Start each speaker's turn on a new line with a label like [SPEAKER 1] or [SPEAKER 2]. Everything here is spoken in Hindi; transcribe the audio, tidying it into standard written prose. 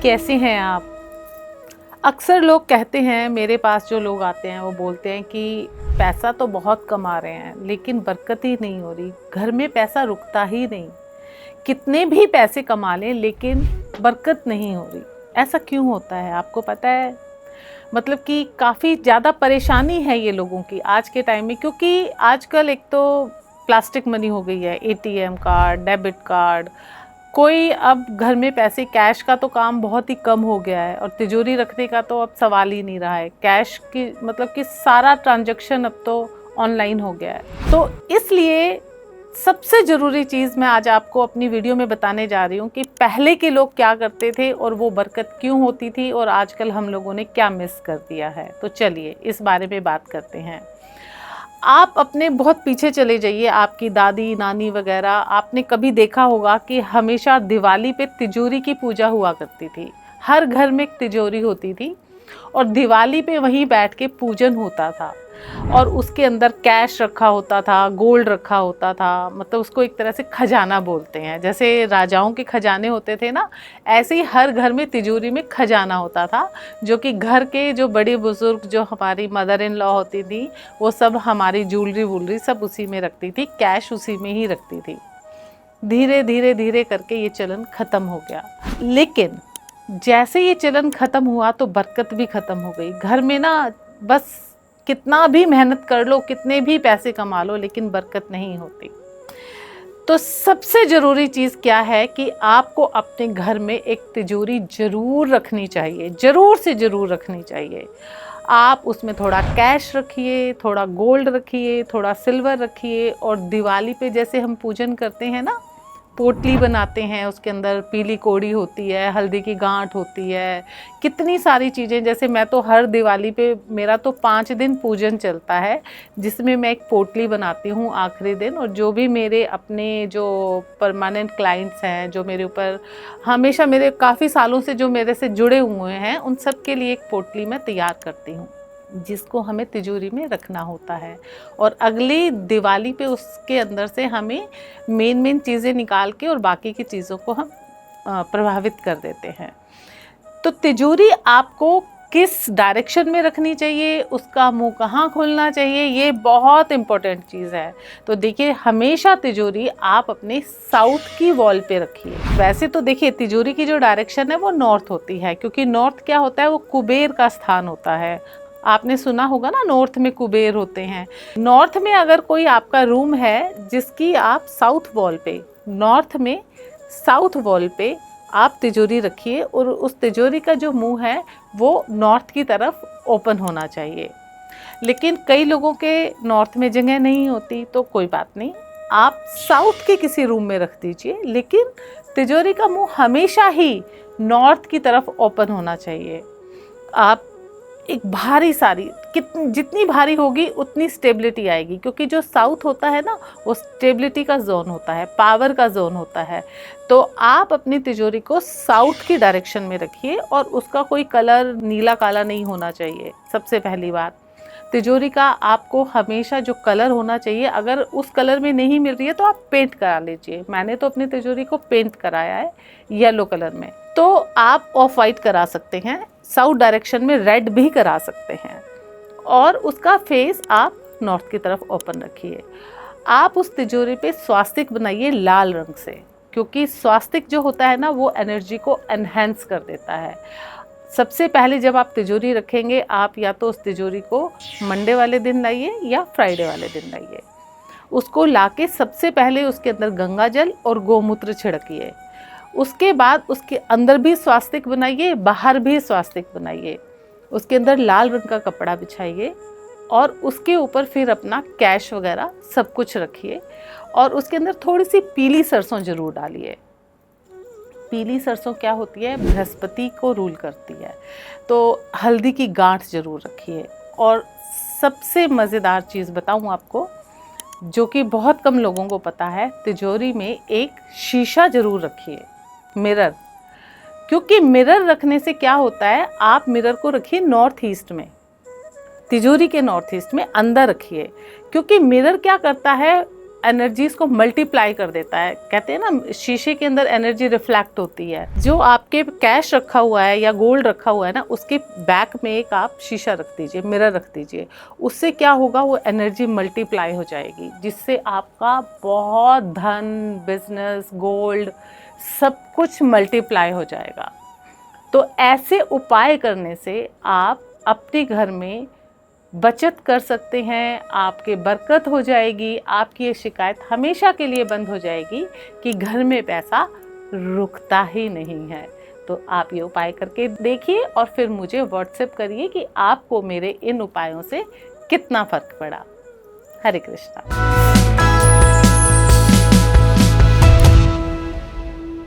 [SPEAKER 1] कैसे हैं आप। अक्सर लोग कहते हैं, मेरे पास जो लोग आते हैं वो बोलते हैं कि पैसा तो बहुत कमा रहे हैं लेकिन बरकत ही नहीं हो रही, घर में पैसा रुकता ही नहीं, कितने भी पैसे कमा लें लेकिन बरकत नहीं हो रही। ऐसा क्यों होता है आपको पता है? मतलब कि काफ़ी ज़्यादा परेशानी है ये लोगों की आज के टाइम में, क्योंकि आजकल एक तो प्लास्टिक मनी हो गई है, एटीएम कार्ड, डेबिट कार्ड, कोई अब घर में पैसे कैश का तो काम बहुत ही कम हो गया है और तिजोरी रखने का तो अब सवाल ही नहीं रहा है। कैश की मतलब कि सारा ट्रांजैक्शन अब तो ऑनलाइन हो गया है। तो इसलिए सबसे ज़रूरी चीज़ मैं आज आपको अपनी वीडियो में बताने जा रही हूँ कि पहले के लोग क्या करते थे और वो बरकत क्यों होती थी और आजकल हम लोगों ने क्या मिस कर दिया है। तो चलिए इस बारे में बात करते हैं। आप अपने बहुत पीछे चले जाइए, आपकी दादी नानी वगैरह, आपने कभी देखा होगा कि हमेशा दिवाली पे तिजोरी की पूजा हुआ करती थी। हर घर में एक तिजोरी होती थी और दिवाली पे वहीं बैठ के पूजन होता था और उसके अंदर कैश रखा होता था, गोल्ड रखा होता था। मतलब उसको एक तरह से खजाना बोलते हैं, जैसे राजाओं के खजाने होते थे ना, ऐसे ही हर घर में तिजोरी में खजाना होता था, जो कि घर के जो बड़े बुजुर्ग, जो हमारी मदर इन लॉ होती थी, वो सब हमारी ज्वेलरी वूलरी सब उसी में रखती थी, कैश उसी में ही रखती थी। धीरे धीरे धीरे करके ये चलन ख़त्म हो गया। लेकिन जैसे ये चलन ख़त्म हुआ तो बरकत भी ख़त्म हो गई। घर में ना बस कितना भी मेहनत कर लो, कितने भी पैसे कमा लो, लेकिन बरकत नहीं होती। तो सबसे ज़रूरी चीज़ क्या है कि आपको अपने घर में एक तिजोरी ज़रूर रखनी चाहिए, ज़रूर से ज़रूर रखनी चाहिए। आप उसमें थोड़ा कैश रखिए, थोड़ा गोल्ड रखिए, थोड़ा सिल्वर रखिए। और दिवाली पे जैसे हम पूजन करते हैं ना, पोटली बनाते हैं, उसके अंदर पीली कोड़ी होती है, हल्दी की गांठ होती है, कितनी सारी चीज़ें। जैसे मैं तो हर दिवाली पे मेरा तो 5 दिन पूजन चलता है, जिसमें मैं एक पोटली बनाती हूँ आखिरी दिन। और जो भी मेरे अपने जो परमानेंट क्लाइंट्स हैं, जो मेरे ऊपर हमेशा मेरे काफ़ी सालों से जो मेरे से जुड़े हुए हैं, उन सब के लिए एक पोटली मैं तैयार करती हूँ, जिसको हमें तिजोरी में रखना होता है। और अगली दिवाली पे उसके अंदर से हमें मेन चीज़ें निकाल के और बाकी की चीज़ों को हम प्रभावित कर देते हैं। तो तिजोरी आपको किस डायरेक्शन में रखनी चाहिए, उसका मुंह कहाँ खोलना चाहिए, ये बहुत इम्पोर्टेंट चीज़ है। तो देखिए, हमेशा तिजोरी आप अपने साउथ की वॉल पे रखिए। वैसे तो देखिए, तिजोरी की जो डायरेक्शन है वो नॉर्थ होती है, क्योंकि नॉर्थ क्या होता है, वो कुबेर का स्थान होता है। आपने सुना होगा ना, नॉर्थ में कुबेर होते हैं। नॉर्थ में अगर कोई आपका रूम है जिसकी आप साउथ वॉल पे, नॉर्थ में साउथ वॉल पे आप तिजोरी रखिए और उस तिजोरी का जो मुंह है वो नॉर्थ की तरफ ओपन होना चाहिए। लेकिन कई लोगों के नॉर्थ में जगह नहीं होती, तो कोई बात नहीं, आप साउथ के किसी रूम में रख दीजिए, लेकिन तिजोरी का मुंह हमेशा ही नॉर्थ की तरफ ओपन होना चाहिए। आप एक भारी सारी जितनी भारी होगी उतनी स्टेबिलिटी आएगी, क्योंकि जो साउथ होता है ना, वो स्टेबिलिटी का जोन होता है, पावर का जोन होता है। तो आप अपनी तिजोरी को साउथ की डायरेक्शन में रखिए और उसका कोई कलर नीला काला नहीं होना चाहिए। सबसे पहली बात, तिजोरी का आपको हमेशा जो कलर होना चाहिए, अगर उस कलर में नहीं मिल रही है तो आप पेंट करा लीजिए। मैंने तो अपनी तिजोरी को पेंट कराया है येलो कलर में, तो आप ऑफ वाइट करा सकते हैं, साउथ डायरेक्शन में रेड भी करा सकते हैं। और उसका फेस आप नॉर्थ की तरफ ओपन रखिए। आप उस तिजोरी पे स्वास्तिक बनाइए लाल रंग से, क्योंकि स्वास्तिक जो होता है ना, वो एनर्जी को एनहेंस कर देता है। सबसे पहले जब आप तिजोरी रखेंगे, आप या तो उस तिजोरी को मंडे वाले दिन लाइए या फ्राइडे वाले दिन लाइए। उसको लाके सबसे पहले उसके अंदर गंगा जल और गोमूत्र छिड़किए। उसके बाद उसके अंदर भी स्वास्तिक बनाइए, बाहर भी स्वास्तिक बनाइए। उसके अंदर लाल रंग का कपड़ा बिछाइए और उसके ऊपर फिर अपना कैश वगैरह सब कुछ रखिए। और उसके अंदर थोड़ी सी पीली सरसों ज़रूर डालिए। पीली सरसों क्या होती है, बृहस्पति को रूल करती है। तो हल्दी की गांठ ज़रूर रखिए। और सबसे मज़ेदार चीज़ बताऊं आपको, जो कि बहुत कम लोगों को पता है, तिजोरी में एक शीशा ज़रूर रखिए, मिरर। क्योंकि मिरर रखने से क्या होता है, आप मिरर को रखिए नॉर्थ ईस्ट में, तिजोरी के नॉर्थ ईस्ट में अंदर रखिए। क्योंकि मिरर क्या करता है, एनर्जीज को मल्टीप्लाई कर देता है। कहते हैं ना, शीशे के अंदर एनर्जी रिफ्लेक्ट होती है। जो आपके कैश रखा हुआ है या गोल्ड रखा हुआ है ना, उसके बैक में एक आप शीशा रख दीजिए, मिरर रख दीजिए। उससे क्या होगा, वो एनर्जी मल्टीप्लाई हो जाएगी, जिससे आपका बहुत धन, बिजनेस, गोल्ड, सब कुछ मल्टीप्लाई हो जाएगा। तो ऐसे उपाय करने से आप अपने घर में बचत कर सकते हैं, आपके बरकत हो जाएगी, आपकी ये शिकायत हमेशा के लिए बंद हो जाएगी कि घर में पैसा रुकता ही नहीं है। तो आप ये उपाय करके देखिए और फिर मुझे व्हाट्सएप करिए कि आपको मेरे इन उपायों से कितना फ़र्क पड़ा। हरे कृष्णा।